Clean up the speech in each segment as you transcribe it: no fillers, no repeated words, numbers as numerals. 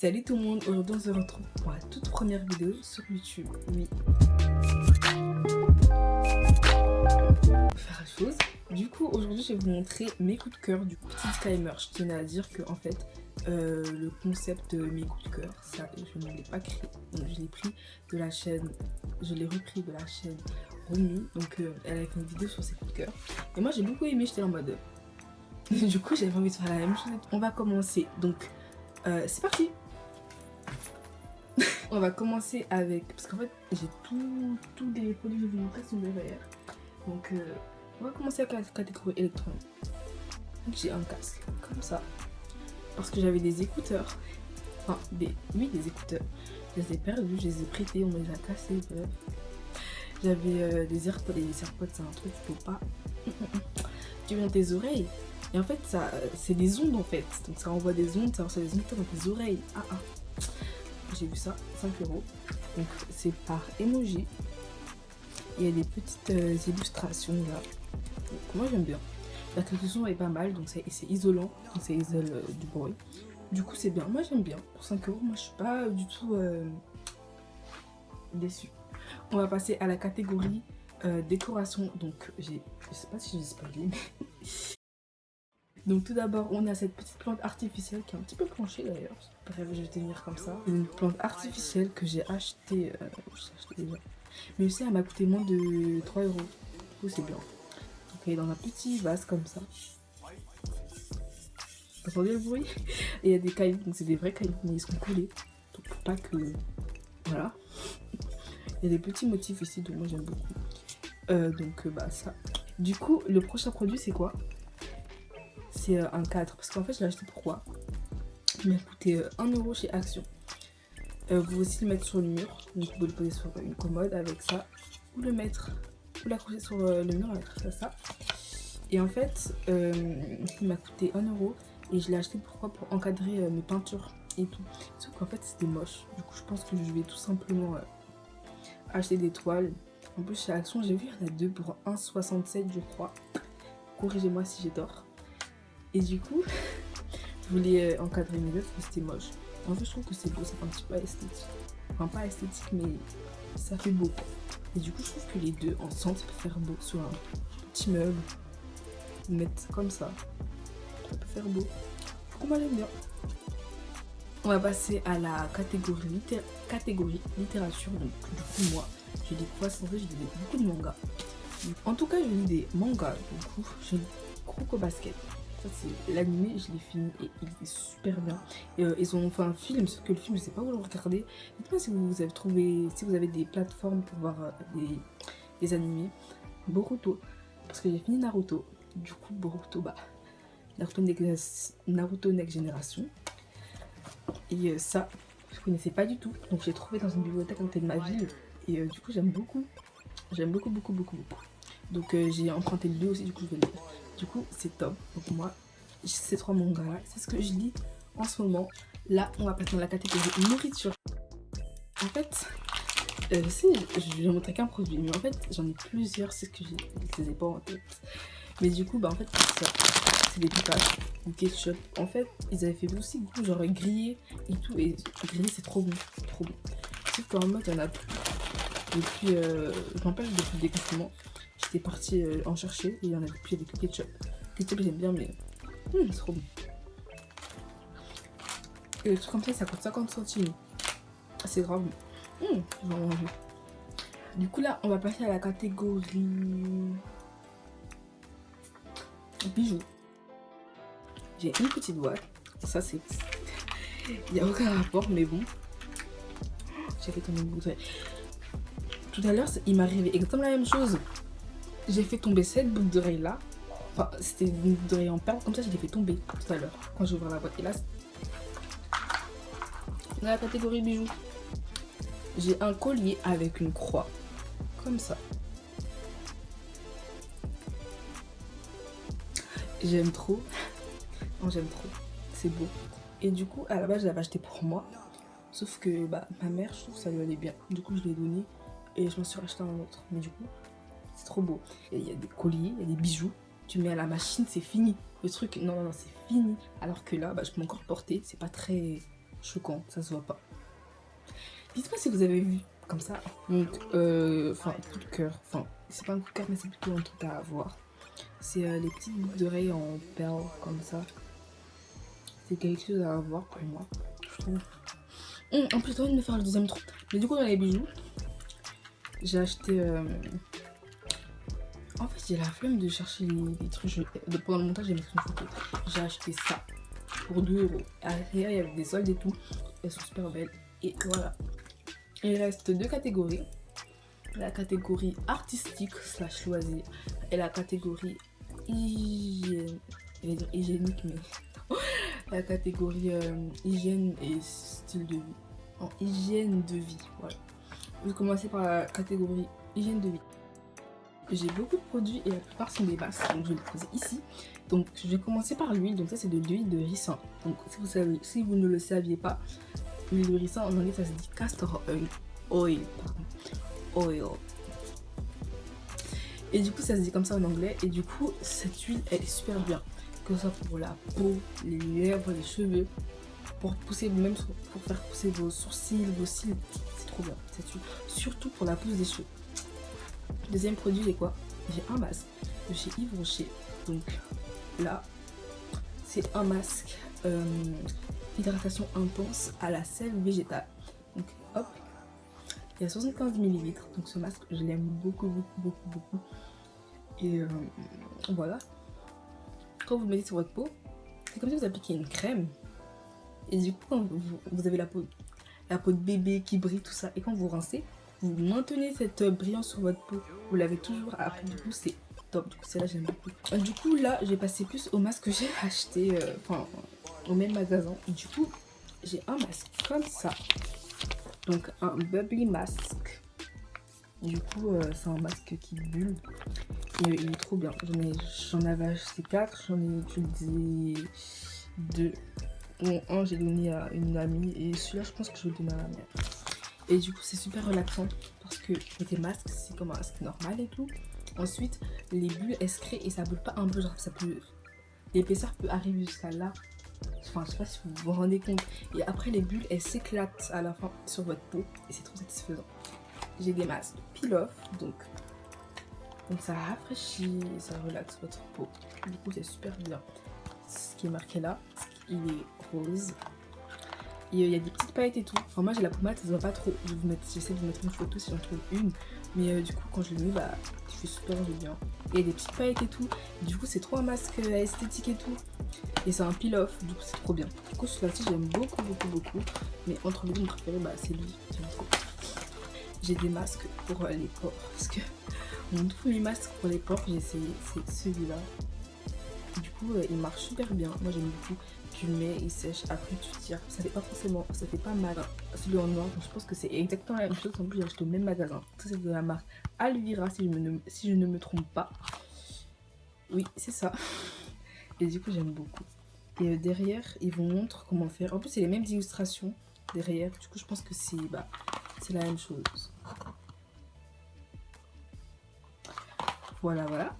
Salut tout le monde, aujourd'hui on se retrouve pour la toute première vidéo sur YouTube. Oui. Faire la chose. Du coup aujourd'hui je vais vous montrer mes coups de cœur. Du coup petit disclaimer, je tenais à dire que en fait le concept de mes coups de cœur, ça je ne l'ai pas créé. Donc je l'ai pris de la chaîne, je l'ai repris de la chaîne Romy. Donc elle a fait une vidéo sur ses coups de cœur. Et moi j'ai beaucoup aimé, j'étais en mode du coup j'avais envie de faire la même chose. On va commencer, donc c'est parti. On va commencer avec, parce qu'en fait j'ai tous les produits que je vais vous montrer sont derrière. Donc on va commencer avec la catégorie électronique. Donc j'ai un casque comme ça, parce que j'avais des écouteurs, enfin des écouteurs. Je les ai perdus, je les ai prêtés, on me les a cassés, bref. J'avais des AirPods, et les AirPods c'est un truc qu'il faut pas. Tu mets dans tes oreilles, et en fait ça c'est des ondes en fait, donc ça envoie des ondes, ça reçoit des ondes dans tes oreilles. J'ai vu ça, 5 €. Donc c'est par emoji. Il y a des petites illustrations là. Donc, moi j'aime bien. La traduction est pas mal, donc c'est isolant, donc ça isole du bruit. Du coup c'est bien, moi j'aime bien. Pour 5 €, moi je suis pas du tout déçue. On va passer à la catégorie décoration. Donc je sais pas si j'ai spoilé, mais... Donc tout d'abord on a cette petite plante artificielle qui est un petit peu penchée d'ailleurs. Bref, je vais tenir comme ça. Une plante artificielle que j'ai achetée, déjà. Mais aussi elle m'a coûté moins de 3 €. Du coup c'est bien. Donc elle est dans un petit vase comme ça. Vous entendez le bruit? Et il y a des cailloux, donc c'est des vrais cailloux, mais ils sont collés. Donc pour pas que... Voilà. Il y a des petits motifs ici, donc moi j'aime beaucoup. Donc bah ça. Du coup le prochain produit c'est quoi? C'est un cadre, parce qu'en fait je l'ai acheté pourquoi? Il m'a coûté 1 € chez Action. Vous pouvez aussi le mettre sur le mur, donc vous pouvez le poser sur une commode avec ça, ou le mettre, ou l'accrocher sur le mur avec ça. Et en fait il m'a coûté 1 € et je l'ai acheté pourquoi? Pour encadrer mes peintures et tout. Sauf qu'en fait c'était moche, du coup je pense que je vais tout simplement acheter des toiles. En plus chez Action j'ai vu il y en a deux pour 1,67 je crois. Corrigez-moi si j'ai tort. Et du coup, je voulais encadrer mes œuvres parce que c'était moche. En fait, je trouve que c'est beau, c'est un petit peu esthétique. Enfin, pas esthétique, mais ça fait beau. Et du coup, je trouve que les deux ensemble, ça peut faire beau sur un petit meuble. Mettre comme ça peut faire beau. Du coup, moi, j'aime bien. On va passer à la catégorie littérature. Donc, du coup, moi, je lis quoi? En fait, je lis beaucoup de mangas. En tout cas, je lis des mangas. Du coup, je lis Kuroko Basket. Ça c'est l'anime, je l'ai fini et il est super bien. Et, ils ont fait un film, sauf que le film je sais pas où le regarder. Dites-moi si vous avez trouvé, si vous avez des plateformes pour voir des animés. Boruto, parce que j'ai fini Naruto. Du coup Boruto, bah Naruto Next Generation. Et ça, je connaissais pas du tout. Donc j'ai trouvé dans une bibliothèque à côté de ma ville. Et du coup j'aime beaucoup. J'aime beaucoup. Donc j'ai emprunté le 2 aussi, du coup je vais le lire. Du coup c'est top. Donc moi ces 3 mangas là, c'est ce que je lis en ce moment. Là on va passer dans la catégorie nourriture. En fait je vais montrer qu'un produit, mais en fait j'en ai plusieurs, c'est ce que je les ai pas en tête. Mais du coup bah en fait c'est des pistaches, du ketchup. En fait ils avaient fait aussi goût genre grillé et tout, et grillé c'est trop bon. Sauf qu'en mode il y en a plus. Depuis je m'en rappelle depuis le déconfinement. J'étais partie en chercher et il y en avait plus avec le ketchup. Le ketchup j'aime bien, mais c'est trop bon. Et le truc comme ça coûte 50 centimes. C'est grave. Je vais en manger. Du coup là on va passer à la catégorie bijoux. J'ai une petite boîte. Ça c'est... Il n'y a aucun rapport, mais bon. J'ai fait tomber une bouteille. Tout à l'heure il m'est arrivé exactement la même chose. J'ai fait tomber cette boucle d'oreille là. Enfin, c'était une boucle d'oreille en perles, comme ça je l'ai fait tomber tout à l'heure quand j'ai ouvert la boîte. Et là, dans la catégorie bijoux, j'ai un collier avec une croix, comme ça. J'aime trop. Non, j'aime trop. C'est beau. Et du coup, à la base, je l'avais acheté pour moi. Sauf que bah, ma mère, je trouve que ça lui allait bien. Du coup, je l'ai donné et je m'en suis racheté un autre. Mais du coup, c'est trop beau. Il y a des colliers, il y a des bijoux. Tu mets à la machine, c'est fini. Le truc, non, c'est fini. Alors que là, bah, je peux encore porter. C'est pas très choquant, ça se voit pas. Dites-moi si vous avez vu comme ça. Donc, enfin, coup de cœur. Enfin, c'est pas un coup de cœur, mais c'est plutôt un truc à avoir. C'est les petites boucles d'oreilles en perles comme ça. C'est quelque chose à avoir pour moi, je trouve. En plus, j'ai envie de me faire le deuxième trou. Mais du coup, dans les bijoux, j'ai acheté. En fait, j'ai la flemme de chercher les trucs. Pendant le montage, j'ai mis une photo. J'ai acheté ça pour 2 €. Derrière, il y avait des soldes et tout. Elles sont super belles. Et voilà. Il reste 2 catégories. La catégorie artistique / loisir et la catégorie hygiène. Je vais dire hygiénique, mais la catégorie hygiène et style de vie. En hygiène de vie, voilà. Je vais commencer par la catégorie hygiène de vie. J'ai beaucoup de produits et la plupart sont des masques, donc je vais les poser ici. Donc je vais commencer par l'huile, donc ça c'est de l'huile de ricin. Donc si vous ne le saviez pas, l'huile de ricin en anglais ça se dit castor oil. Oil. Et du coup ça se dit comme ça en anglais, et du coup cette huile elle est super bien, que ce soit pour la peau, les lèvres, les cheveux, pour pousser, même pour faire pousser vos sourcils, vos cils, c'est trop bien cette huile, surtout pour la pousse des cheveux. Deuxième produit, j'ai quoi? J'ai un masque de chez Yves Rocher. Donc là, c'est un masque hydratation intense à la sève végétale. Donc hop, il y a 75 ml. Donc ce masque, je l'aime beaucoup. Et voilà. Quand vous le mettez sur votre peau, c'est comme si vous appliquiez une crème. Et du coup, quand vous avez la peau de bébé qui brille, tout ça, et quand vous rincez, vous maintenez cette brillance sur votre peau, vous l'avez toujours. Après, du coup, c'est top. Du coup, celle-là, j'aime beaucoup. Du coup, là, j'ai passé plus au masque que j'ai acheté, au même magasin. Du coup, j'ai un masque comme ça. Donc, un bubbly mask. Du coup, c'est un masque qui bulle. Et il est trop bien. J'en avais acheté 4, j'en ai utilisé 2. Bon, un, j'ai donné à une amie. Et celui-là, je pense que je vais le donner à ma mère. Et du coup c'est super relaxant parce que avec les masques c'est comme un masque normal et tout. Ensuite les bulles elles se créent et ça brûle pas un peu, genre ça peut, l'épaisseur peut arriver jusqu'à là. Enfin je sais pas si vous vous rendez compte. Et après les bulles elles s'éclatent à la fin sur votre peau et c'est trop satisfaisant. J'ai des masques peel-off donc ça rafraîchit, ça relaxe votre peau. Du coup c'est super bien. Ce qui est marqué là, il est rose. Il y a des petites paillettes et tout. Enfin, moi j'ai la pommade, ça se voit pas trop. J'essaie de vous mettre une photo si j'en trouve une. Mais du coup, quand je le mets, bah, je suis super bien. Il y a des petites paillettes et tout. Du coup, c'est trop un masque esthétique et tout. Et c'est un peel-off, du coup, c'est trop bien. Du coup, celui-là-ci, j'aime beaucoup. Mais entre les deux, mon préféré, bah, c'est lui. J'aime trop. J'ai des masques pour les pores. Parce que mon premier masque pour les pores, j'ai essayé, c'est celui-là. Du coup, il marche super bien. Moi, j'aime beaucoup. Tu le mets, il sèche, après tu tires. Ça fait pas forcément, ça fait pas mal. Celui en noir, je pense que c'est exactement la même chose. En plus, j'ai acheté au même magasin. Ça, c'est de la marque Alvira, si je ne me trompe pas. Oui, c'est ça. Et du coup, j'aime beaucoup. Et derrière, ils vous montrent comment faire. En plus, c'est les mêmes illustrations derrière. Du coup, je pense que c'est la même chose. Voilà.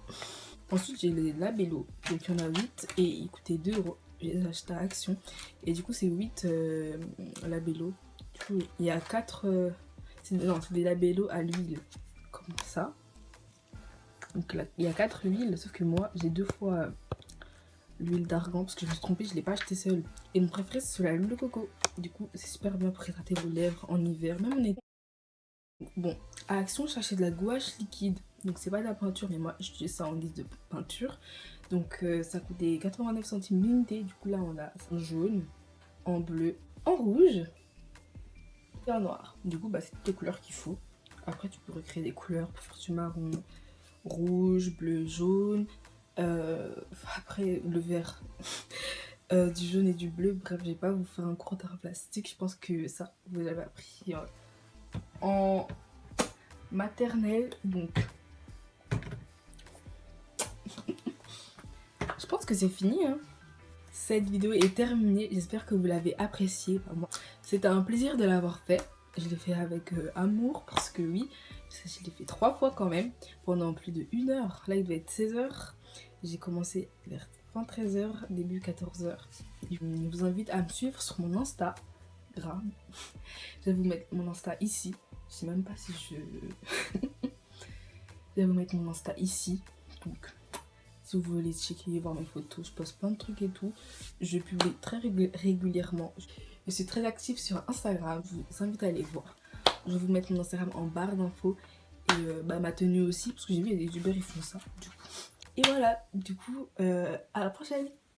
Ensuite, j'ai les labellos. Donc, il y en a 8 et ils coûtaient 2 €. Je les ai achetés à Action. Et du coup, c'est 8 labellos. Du coup, il y a 4... c'est des labellos à l'huile. Comme ça. Donc là, il y a 4 huiles. Sauf que moi, j'ai 2 fois l'huile d'argan. Parce que je me suis trompée, je ne l'ai pas acheté seule. Et mon préféré, c'est celui à l'huile de coco. Du coup, c'est super bien pour hydrater vos lèvres en hiver. Même en été. Bon, à Action, je cherchais de la gouache liquide. Donc c'est pas de la peinture, mais moi j'utilise ça en guise de peinture. Donc ça coûtait 89 centimes l'unité. Du coup là on a en jaune, en bleu, en rouge et en noir. Du coup bah c'est toutes les couleurs qu'il faut. Après tu peux recréer des couleurs pour faire du marron, rouge, bleu, jaune. Après le vert, du jaune et du bleu. Bref, je vais pas vous faire un cours d'art plastique. Je pense que ça vous l'avez appris en maternelle. Donc je pense que c'est fini, hein. Cette vidéo est terminée, j'espère que vous l'avez appréciée. Moi, c'était un plaisir de l'avoir fait. Je l'ai fait avec amour parce que oui, je l'ai fait 3 fois quand même, pendant plus de 1 heure. Là il devait être 16 h. J'ai commencé vers fin 13 h, début 14 h. Je vous invite à me suivre sur mon Insta. Instagram. Je vais vous mettre mon Insta ici. Je sais même pas si je... Je vais vous mettre mon Insta ici. Donc, si vous voulez checker, voir mes photos, je poste plein de trucs et tout. Je publie très régulièrement. Je suis très active sur Instagram. Je vous invite à aller voir. Je vais vous mettre mon Instagram en barre d'infos. Et ma tenue aussi, parce que j'ai vu il y a des youtubeurs ils font ça. Du coup. Et voilà, du coup, à la prochaine.